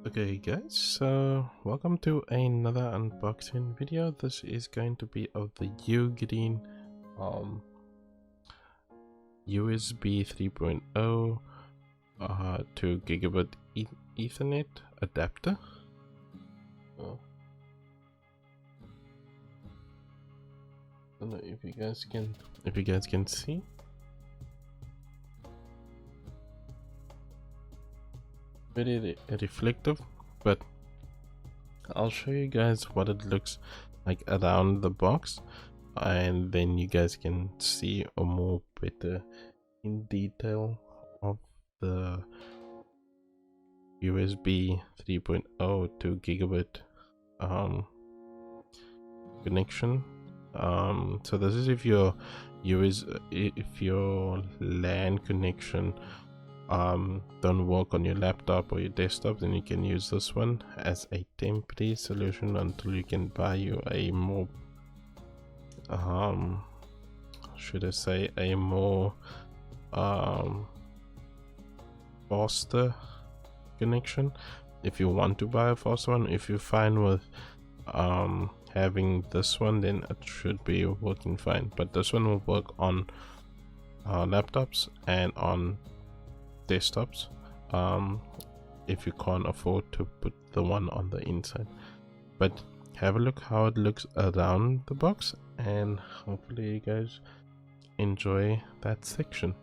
Okay guys, so welcome to another unboxing video. This is going to be of the Ugreen USB 3.0 to Gigabit Ethernet adapter. I don't know if you guys can see. Very reflective, but I'll show you guys what it looks like around the box, and then you guys can see a more better in detail of the USB 3.0 to Gigabit connection. So this is if your LAN connection don't work on your laptop or your desktop, then you can use this one as a temporary solution until you can buy you a more should I say a more faster connection. If you want to buy a faster one, if you're fine with having this one, then it should be working fine, but this one will work on laptops and on desktops if you can't afford to put the one on the inside. But have a look how it looks around the box, and hopefully you guys enjoy that section.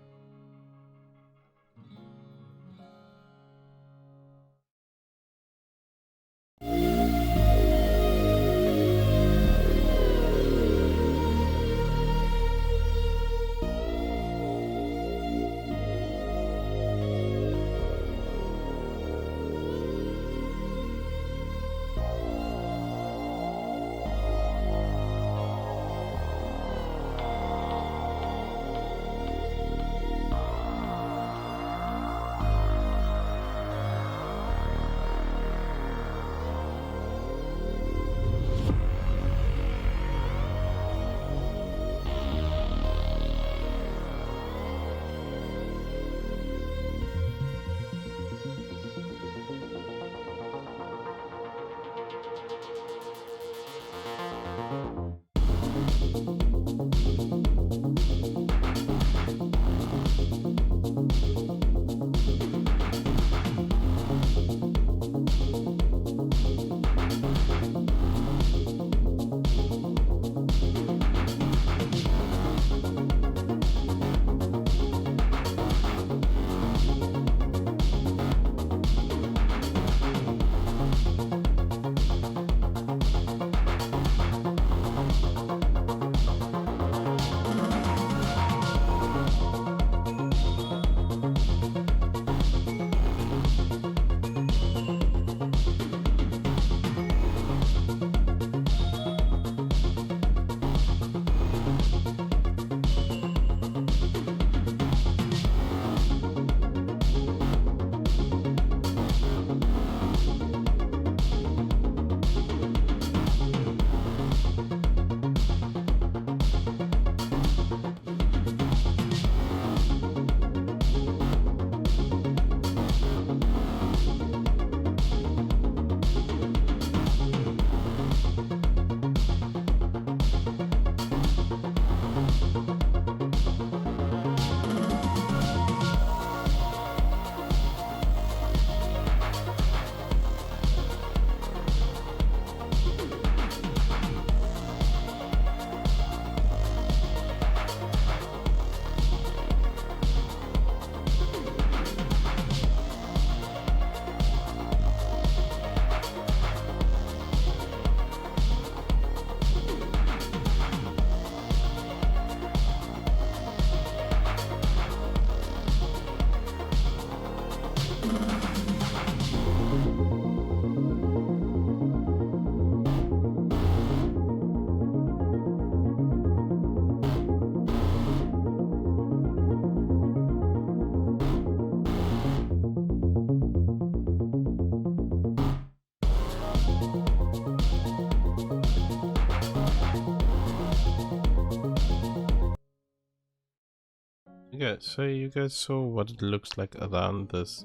Yeah, so you guys saw what it looks like around this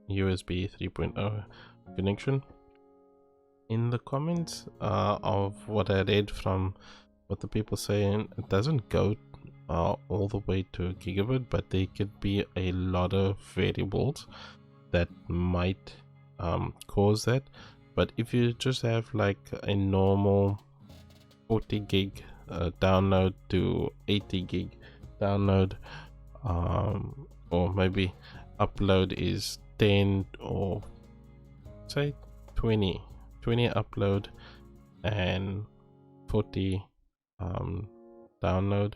USB 3.0 connection. In the comments of what I read from what the people saying, it doesn't go all the way to gigabit, but there could be a lot of variables that might cause that. But if you just have like a normal 40 gig download to 80 gig download, or maybe upload is 10 or say 20 upload and 40 download,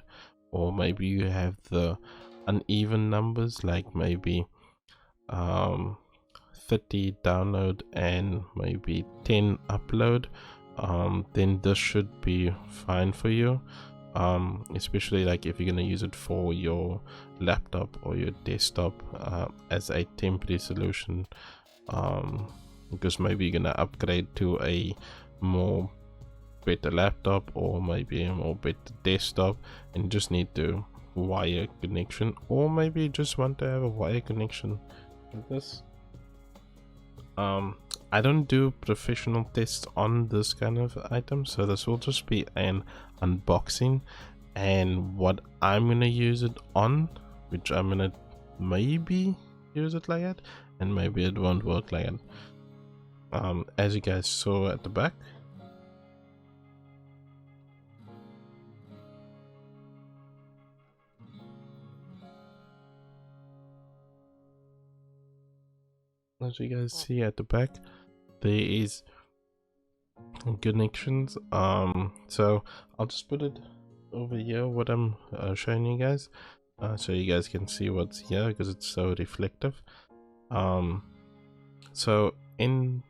or maybe you have the uneven numbers like maybe 30 download and maybe 10 upload, then this should be fine for you, especially like if you're going to use it for your laptop or your desktop as a temporary solution, because maybe you're going to upgrade to a more better laptop or maybe a more better desktop and just need to wire connection, or maybe you just want to have a wire connection like this. I don't do professional tests on this kind of item, so this will just be an unboxing and what I'm gonna use it on, which I'm gonna maybe use it like that and maybe it won't work like that. As you guys saw at the back, there is connections. So I'll just put it over here what I'm showing you guys, so you guys can see what's here because it's so reflective. So in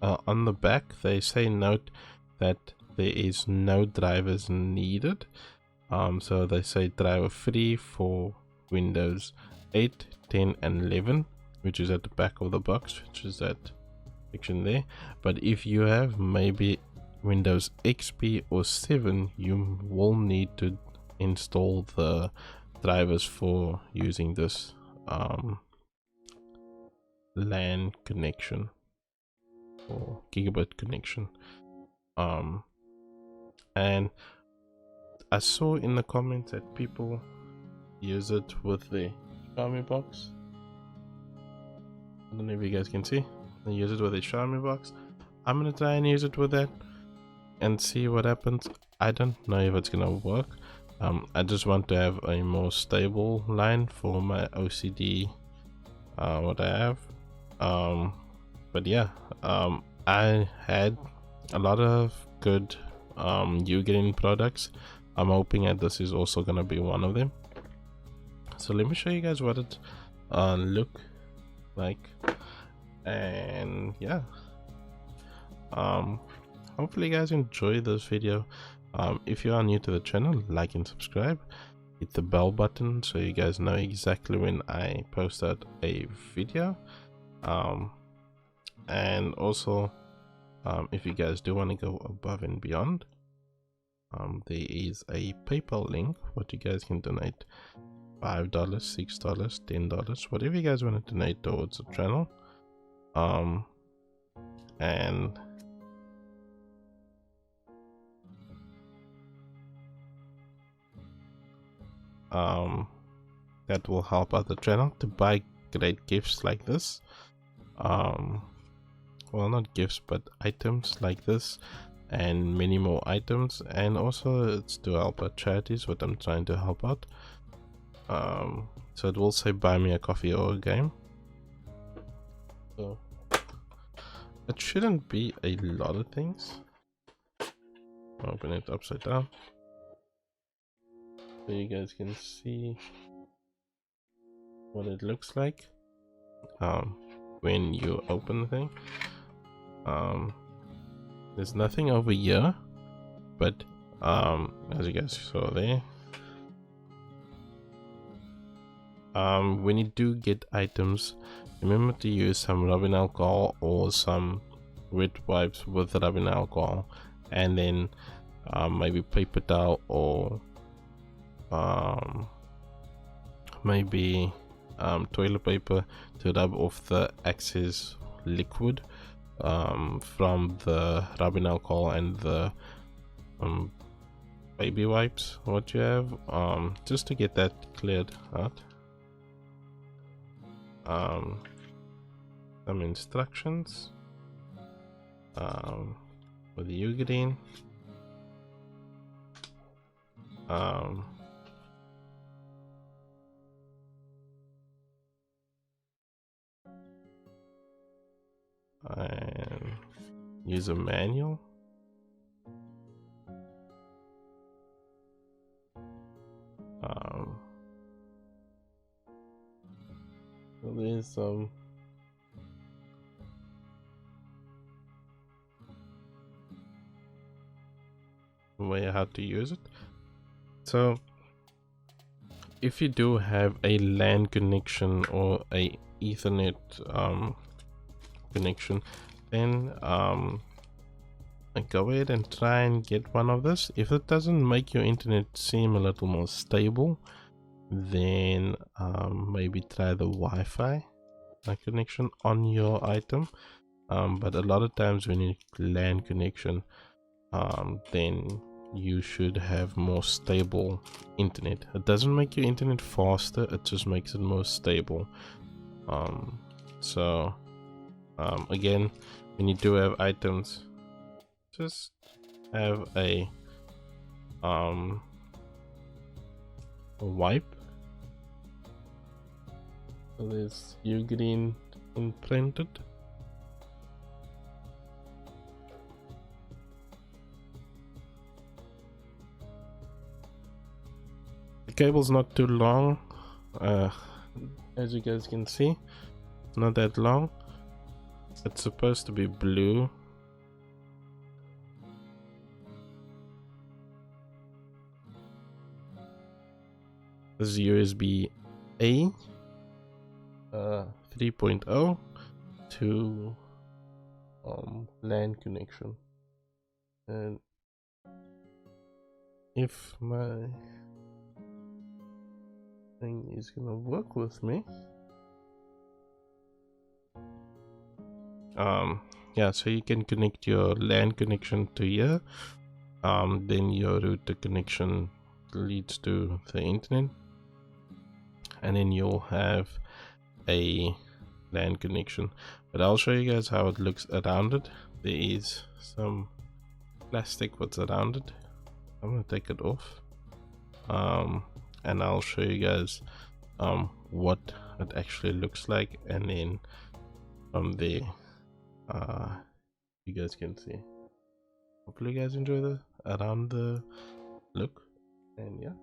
on the back they say note that there is no drivers needed. So they say driver free for Windows 8, 10 and 11, which is at the back of the box, which is that section there. But if you have maybe Windows XP or 7, you will need to install the drivers for using this LAN connection or gigabit connection. And I saw in the comments that people use it with the Xiaomi box. I don't know if you guys can see. They use it with a Xiaomi box. I'm gonna try and use it with that and see what happens. I don't know if it's gonna work. I just want to have a more stable line for my OCD, what I have. But yeah, I had a lot of good Ugreen products. I'm hoping that this is also gonna be one of them. So let me show you guys what it look like, and yeah, hopefully you guys enjoy this video. If you are new to the channel, like and subscribe, hit the bell button so you guys know exactly when I post out a video. And also if you guys do want to go above and beyond, there is a PayPal link what you guys can donate. $5, $6, $10, whatever you guys want to donate towards the channel. And that will help out the channel to buy great gifts like this. Well, not gifts, but items like this and many more items, and also it's to help out charities, what I'm trying to help out. So it will say buy me a coffee or a game. So it shouldn't be a lot of things. Open it upside down so you guys can see what it looks like when you open the thing. There's nothing over here, but as you guys saw there, when you do get items, remember to use some rubbing alcohol or some wet wipes with rubbing alcohol, and then maybe paper towel or maybe toilet paper to rub off the excess liquid from the rubbing alcohol and the baby wipes what you have, just to get that cleared out. Some instructions for the Ugreen. And user manual. So there's some way how to use it. So if you do have a LAN connection or a Ethernet connection, then go ahead and try and get one of this. If it doesn't make your internet seem a little more stable, then maybe try the Wi-Fi connection on your item. But a lot of times when you LAN connection, then you should have more stable internet. It doesn't make your internet faster, it just makes it more stable. Again, when you do have items, just have a wipe. So there's Ugreen imprinted. The cable's not too long, as you guys can see, not that long. It's supposed to be blue. This is USB A 3.0 to LAN connection, and if my thing is gonna work with me, yeah, so you can connect your LAN connection to here, then your router connection leads to the internet, and then you'll have a LAN connection. But I'll show you guys how it looks around it. There is some plastic what's around it. I'm gonna take it off, and I'll show you guys what it actually looks like, and then from there you guys can see. Hopefully you guys enjoy the around the look, and yeah.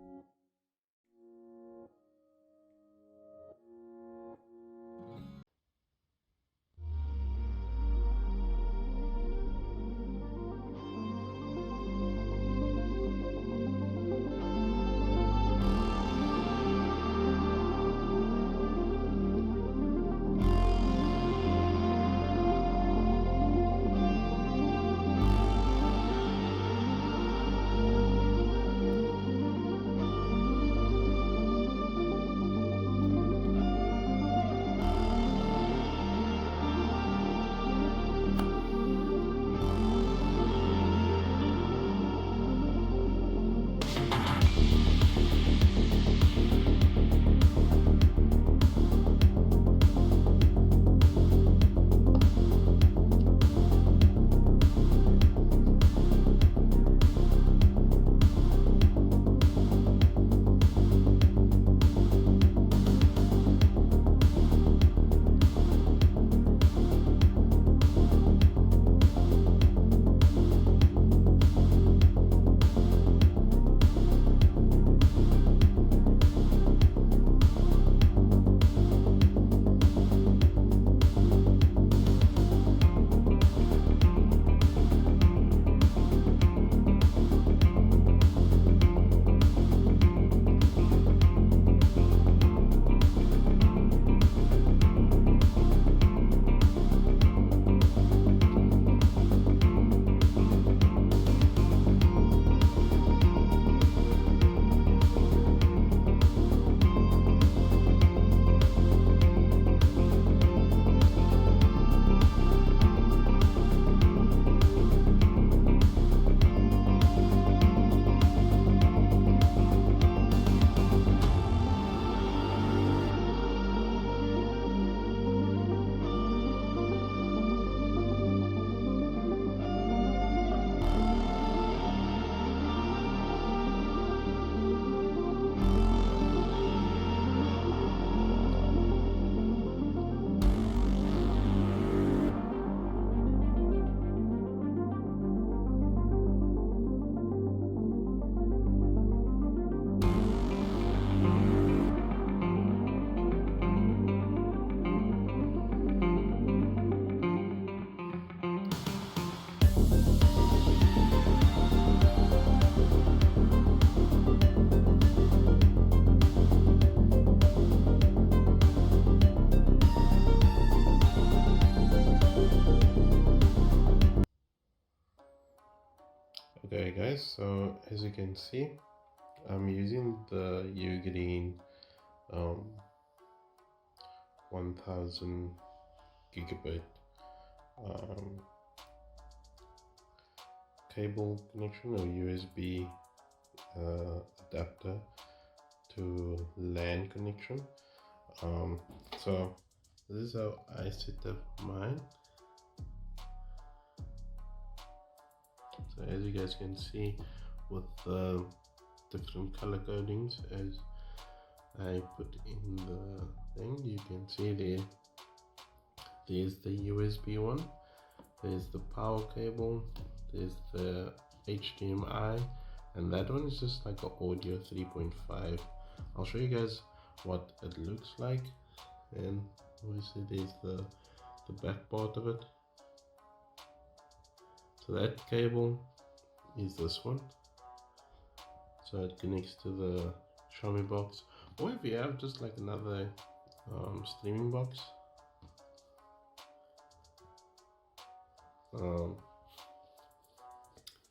Okay guys, so as you can see, I'm using the Ugreen 1000 gigabit cable connection or USB adapter to LAN connection. So this is how I set up mine. So as you guys can see, with the different color codings as I put in the thing, you can see there's the USB one, there's the power cable, there's the HDMI, and that one is just like an audio 3.5. I'll show you guys what it looks like, and obviously there's the back part of it. So that cable is this one, so it connects to the Xiaomi box, or if you have just like another streaming box,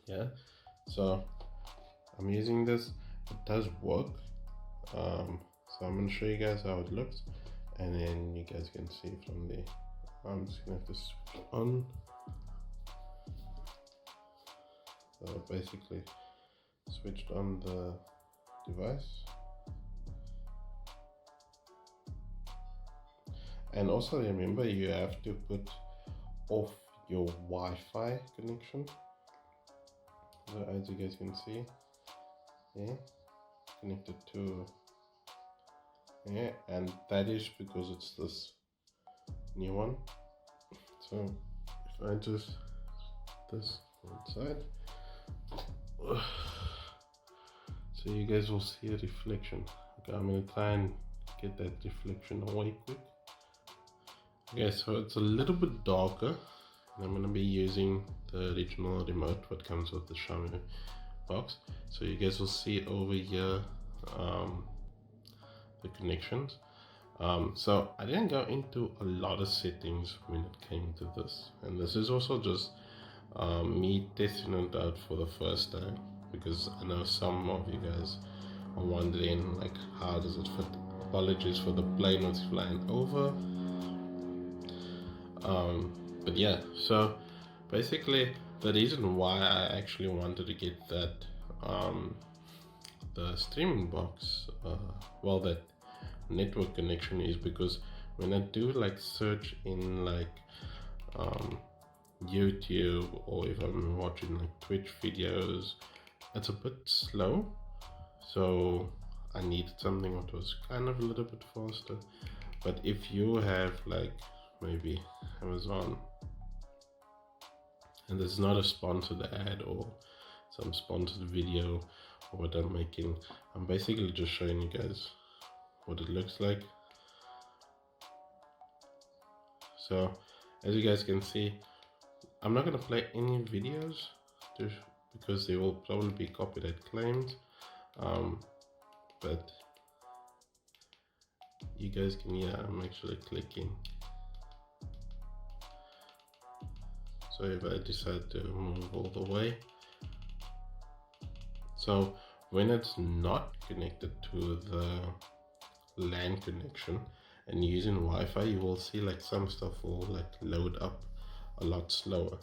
yeah. So I'm using this, it does work. So I'm gonna show you guys how it looks, and then you guys can see from there. I'm just gonna have to switch on. So basically switched on the device, and also remember you have to put off your Wi-Fi connection. So as you guys can see, yeah, connected to, yeah, and that is because it's this new one. So if I just this one side, so you guys will see a reflection. Okay, I'm gonna try and get that reflection away quick. Okay, so it's a little bit darker, and I'm gonna be using the original remote what comes with the Xiaomi box. So you guys will see over here the connections. So I didn't go into a lot of settings when it came to this, and this is also just me testing it out for the first time, because I know some of you guys are wondering like how does it fit. Apologies for the plane that's flying over, but yeah. So basically the reason why I actually wanted to get that the streaming box, well, that network connection, is because when I do like search in like YouTube, or if I'm watching like Twitch videos, it's a bit slow, so I needed something that was kind of a little bit faster. But if you have like maybe Amazon, and there's not a sponsored ad or some sponsored video or what I'm making, I'm basically just showing you guys what it looks like. So as you guys can see, I'm not going to play any videos because they will probably be copyright claimed, but you guys can, yeah, I'm actually clicking. So if I decide to move all the way, so when it's not connected to the LAN connection and using Wi-Fi, you will see like some stuff will like load up a lot slower,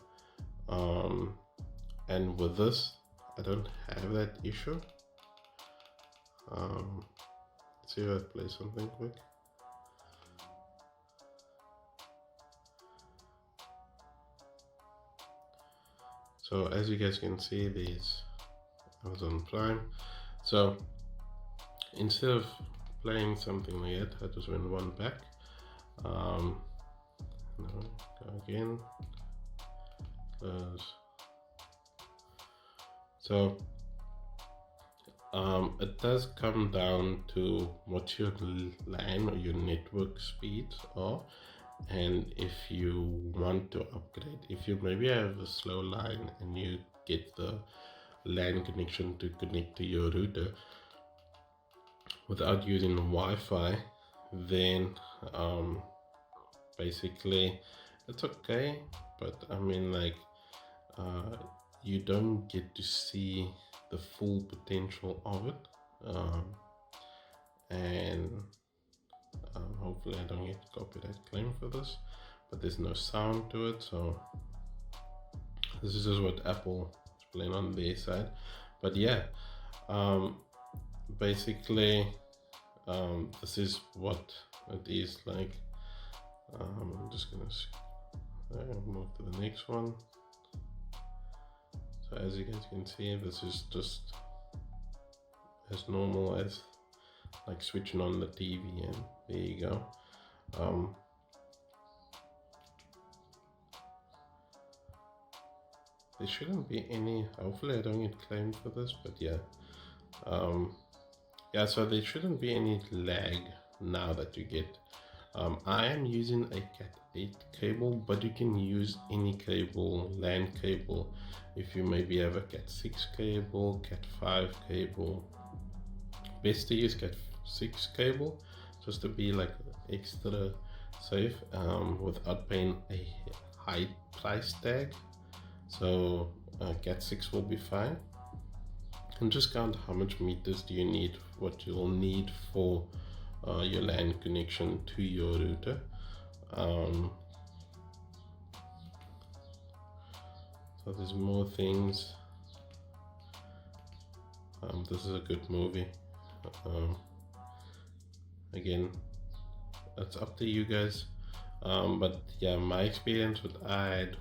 and with this I don't have that issue. Let's see if I play something quick. So as you guys can see, there's Amazon Prime. So instead of playing something like that, I just went one back. No, go again. Close. So it does come down to what your LAN or your network speeds are, and if you want to upgrade, if you maybe have a slow line and you get the LAN connection to connect to your router without using Wi-Fi, then basically it's okay. But I mean, like you don't get to see the full potential of it. And hopefully I don't get copyright claim for this, but there's no sound to it, so this is just what Apple is playing on their side. But yeah, basically this is what it is like. I'm just gonna move to the next one. So as you guys can see, this is just as normal as like switching on the TV, and there you go. There shouldn't be any, hopefully I don't get claimed for this, but yeah. Yeah, so there shouldn't be any lag now that you get. I am using a Cat 8 cable, but you can use any cable, LAN cable, if you maybe have a Cat 6 cable, Cat 5 cable. Best to use Cat 6 cable, just to be like extra safe, without paying a high price tag. So Cat 6 will be fine. And just count how much meters do you need, what you'll need for your LAN connection to your router. So there's more things. This is a good movie. Again, it's up to you guys. But yeah, my experience with the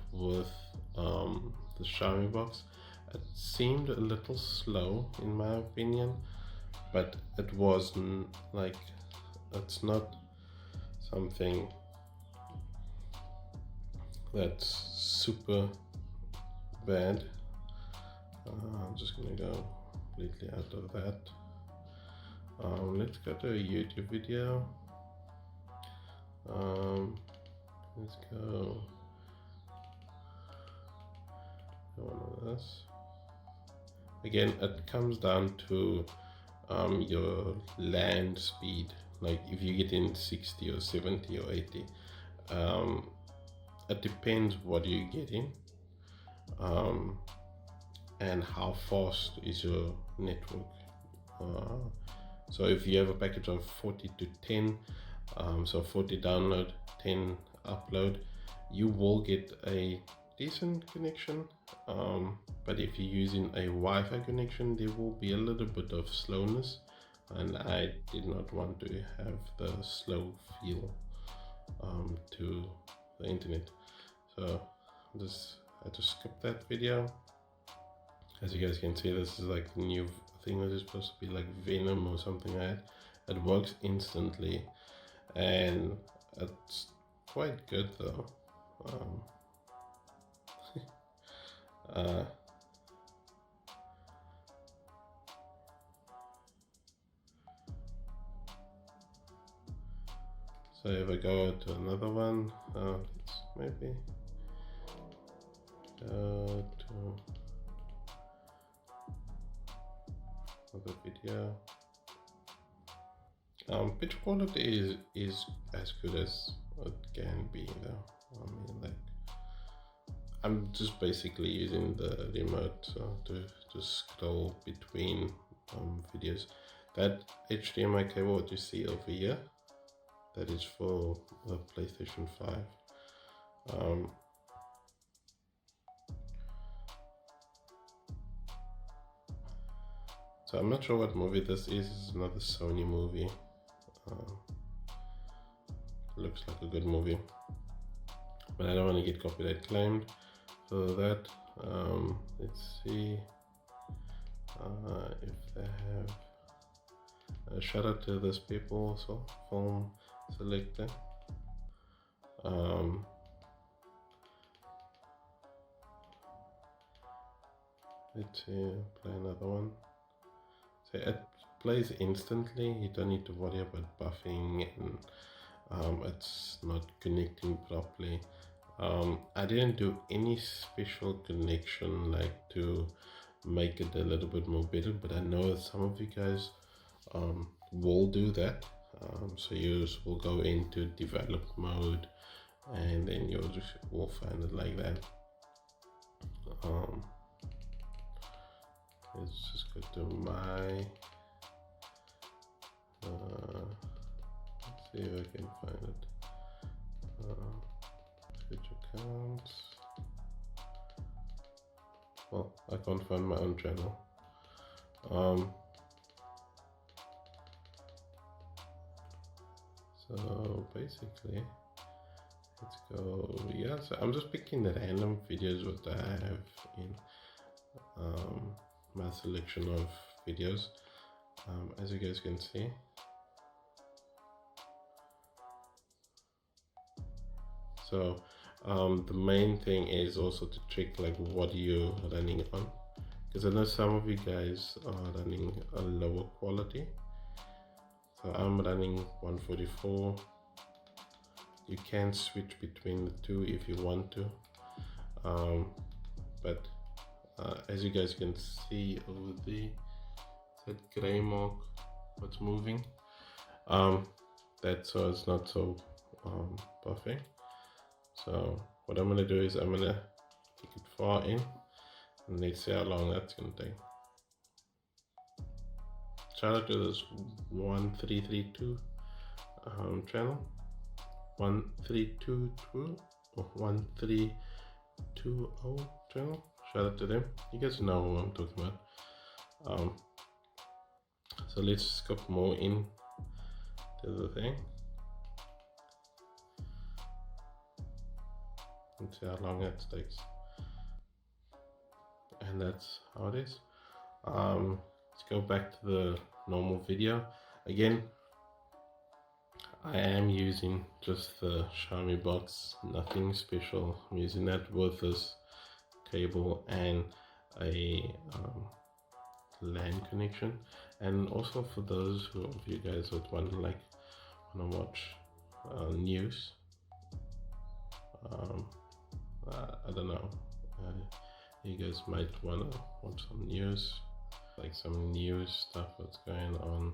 Xiaomi box, it seemed a little slow in my opinion, but it wasn't like, it's not something that's super bad. I'm just gonna go completely out of that. Let's go to a YouTube video. Let's go one of this. Again, it comes down to your LAN speed. Like if you get in 60 or 70 or 80, it depends what you're getting, and how fast is your network. So if you have a package of 40 to 10, so 40 download, 10 upload, you will get a decent connection. But if you're using a Wi-Fi connection, there will be a little bit of slowness, and I did not want to have the slow feel to the internet. So I had to skip that video. As you guys can see, this is like the new thing that is supposed to be like Venom or something like that. It works instantly, and it's quite good though. So if I go to another one, let's maybe go to another video. Picture quality is as good as it can be though. I mean, like, I'm just basically using the remote to scroll between videos. That HDMI cable that you see over here, that is for the PlayStation 5. So I'm not sure what movie this is. It's another Sony movie. Looks like a good movie, but I don't want to get copyright claimed. So that, let's see if they have. Shout out to those people also, film selector. Let's see, play another one. So it plays instantly. You don't need to worry about buffing, and it's not connecting properly. I didn't do any special connection like to make it a little bit more better, but I know that some of you guys will do that. So you will go into develop mode, and then you will find it like that. let's just go to my let's see if I can find it. Switch accounts. Well, I can't find my own channel. So basically, let's go. Yeah, so I'm just picking the random videos what I have in my selection of videos. As you guys can see, so the main thing is also to check like what you're running on, because I know some of you guys are running a lower quality. So I'm running 144. You can switch between the two if you want to, but as you guys can see over there, that gray mark, what's moving, that's so it's not so perfect. So what I'm gonna do is I'm gonna take it far in, and let's see how long that's gonna take. Shout out to this 1332 channel, 1322 or 1320 channel. Shout out to them. You guys know what I'm talking about. So let's scope more in to the thing and see how long that takes. And that's how it is. Let's go back to the normal video. Again, I am using just the Xiaomi box, nothing special. I'm using that with this cable and a LAN connection. And also for those of you guys that want to watch news, I don't know, you guys might want to watch some news, like some news stuff that's going on.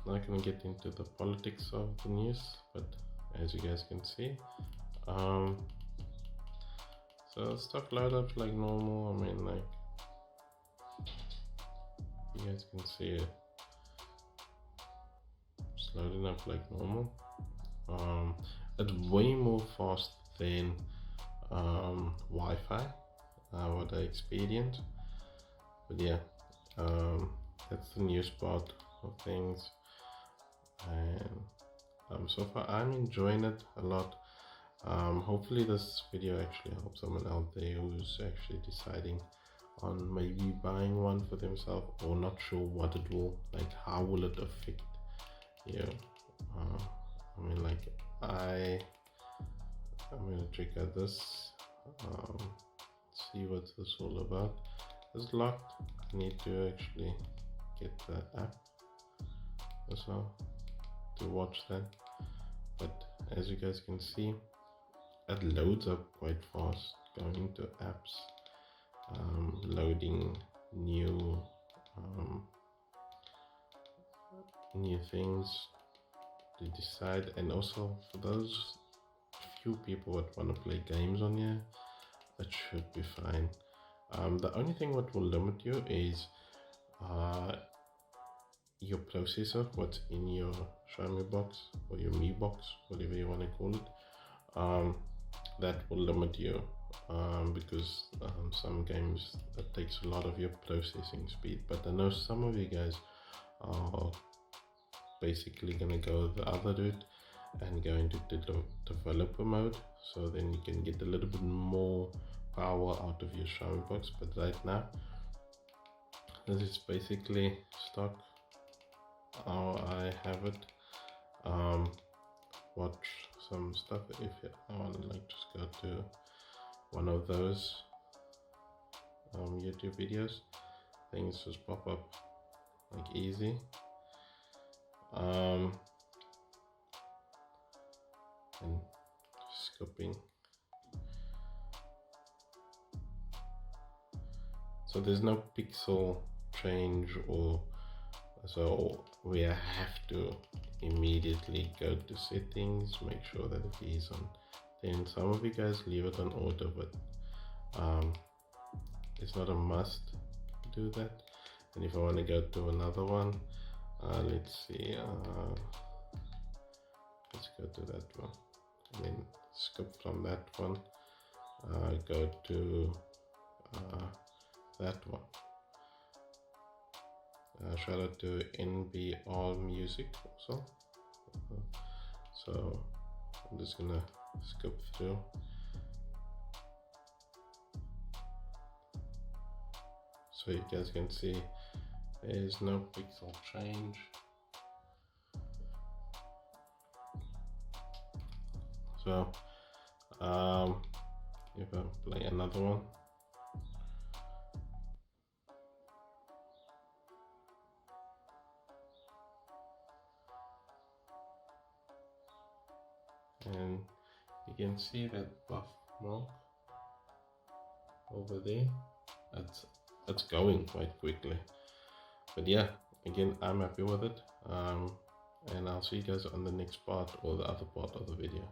Not gonna get into the politics of the news, but as you guys can see, so stuff load up like normal. I mean, like you guys can see it, it's loading up like normal. It's way more fast than Wi-Fi, what I experienced. But yeah, that's the news part of things, and so far I'm enjoying it a lot. Hopefully this video actually helps someone out there who's actually deciding on maybe buying one for themselves, or not sure what it will, like how will it affect you. I mean, like I'm gonna check out this, see what this is all about. It's locked. I need to actually get the app as well to watch that, but as you guys can see, it loads up quite fast. Going to apps, loading new things to decide. And also for those few people that want to play games on here, it should be fine. The only thing what will limit you is your processor, what's in your Xiaomi box or your Mi box, whatever you want to call it. That will limit you, because some games that takes a lot of your processing speed. But I know some of you guys are basically gonna go the other route and go into the developer mode, so then you can get a little bit more power out of your Xiaomi box. But right now, this is basically stock how I have it. Watch some stuff if I want to, like, just go to one of those YouTube videos, things just pop up like easy. And scoping. So there's no pixel change, or so we have to immediately go to settings, make sure that it is on. Then some of you guys leave it on auto, but it's not a must. do that. And if I want to go to another one, let's see, let's go to that one. I mean, skip from that one, go to that one. Shout out to NBR Music also. So I'm just gonna skip through. So you guys can see there's no pixel change. So if I play another one, and you can see that buff mark over there. That's going quite quickly, but yeah, again, I'm happy with it, and I'll see you guys on the next part or the other part of the video.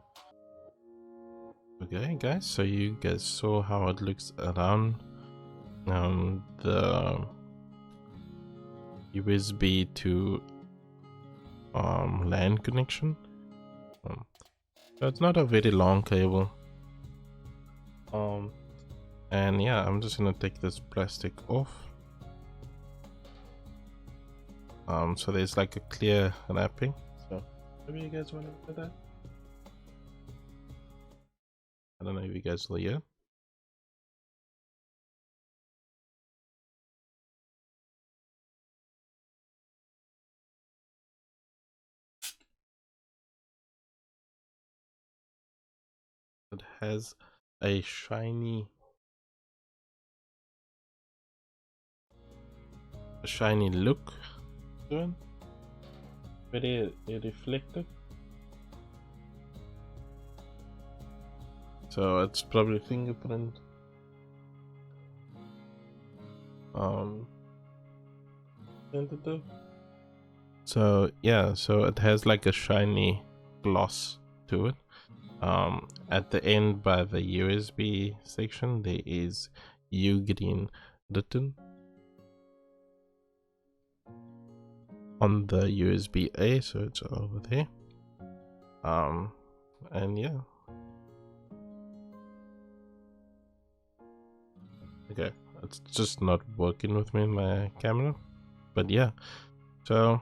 Okay guys, so you guys saw how it looks around the USB to LAN connection. So it's not a very long cable, and yeah, I'm just gonna take this plastic off. So there's like a clear wrapping, so maybe you guys want to look at that. I don't know if you guys will hear. It has a shiny look to it. Very reflective. So it's probably fingerprint sensitive. So yeah, so it has like a shiny gloss to it. At the end by the USB section there is Ugreen written on the USB A, so it's over there. And yeah, okay, it's just not working with me in my camera, but yeah, so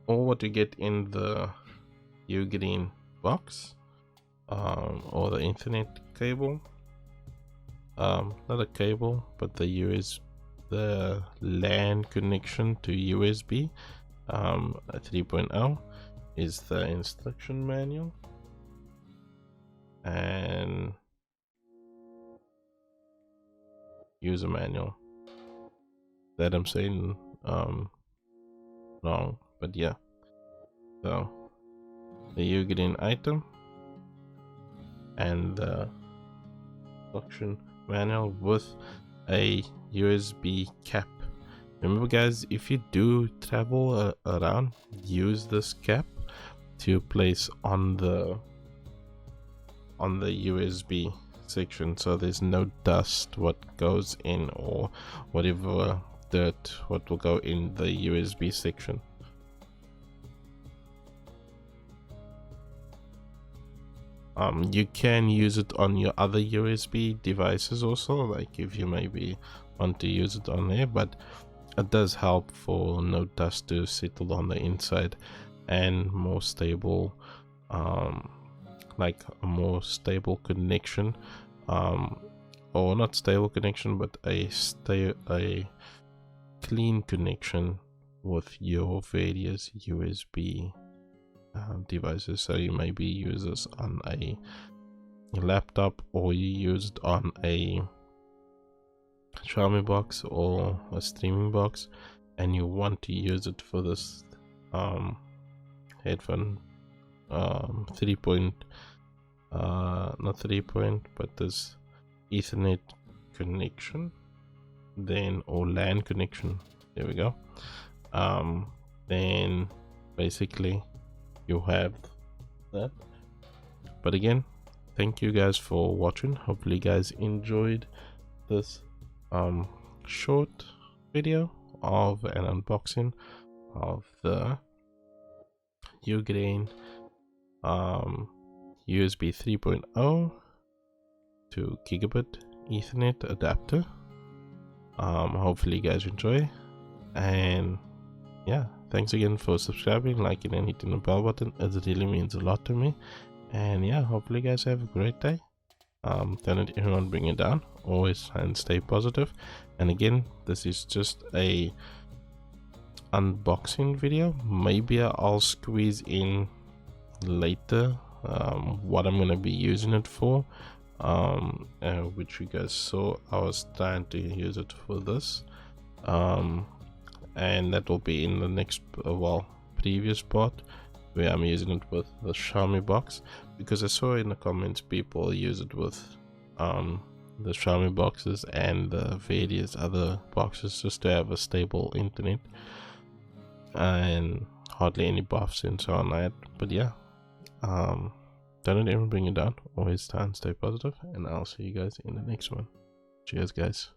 all what you get in the Ugreen box, or the Ethernet cable, not a cable but the LAN connection to USB 3.0 is the instruction manual, and user manual. That I'm saying wrong, but yeah, so the Ugreen item and the instruction manual with a USB cap. Remember guys, if you do travel around, use this cap to place on the USB section, so there's no dust what goes in, or whatever dirt what will go in the USB section. You can use it on your other USB devices also, like if you maybe want to use it on there, but it does help for no dust to settle on the inside and more stable, like a more stable connection, or not stable connection, but a clean connection with your various USB devices. So you maybe use this on a laptop, or you use it on a Xiaomi box or a streaming box, and you want to use it for this headphone 3 point, not 3 point, but this Ethernet connection, then, or LAN connection, there we go, then basically you have that. But again, thank you guys for watching. Hopefully you guys enjoyed this short video of an unboxing of the Ugreen USB 3.0 to Gigabit Ethernet adapter. Hopefully you guys enjoy, and yeah, thanks again for subscribing, liking, and hitting the bell button. It really means a lot to me. And yeah, hopefully you guys have a great day. Don't let anyone bring you down. Always try and stay positive. And again, this is just a unboxing video. Maybe I'll squeeze in later what I'm gonna be using it for, which you guys saw. I was trying to use it for this, and that will be in the next previous part, where I'm using it with the Xiaomi box, because I saw in the comments people use it with the Xiaomi boxes and the various other boxes just to have a stable internet and hardly any buffs and so on that. But yeah, don't let anyone bring you down. Always try and stay positive, and I'll see you guys in the next one. Cheers guys.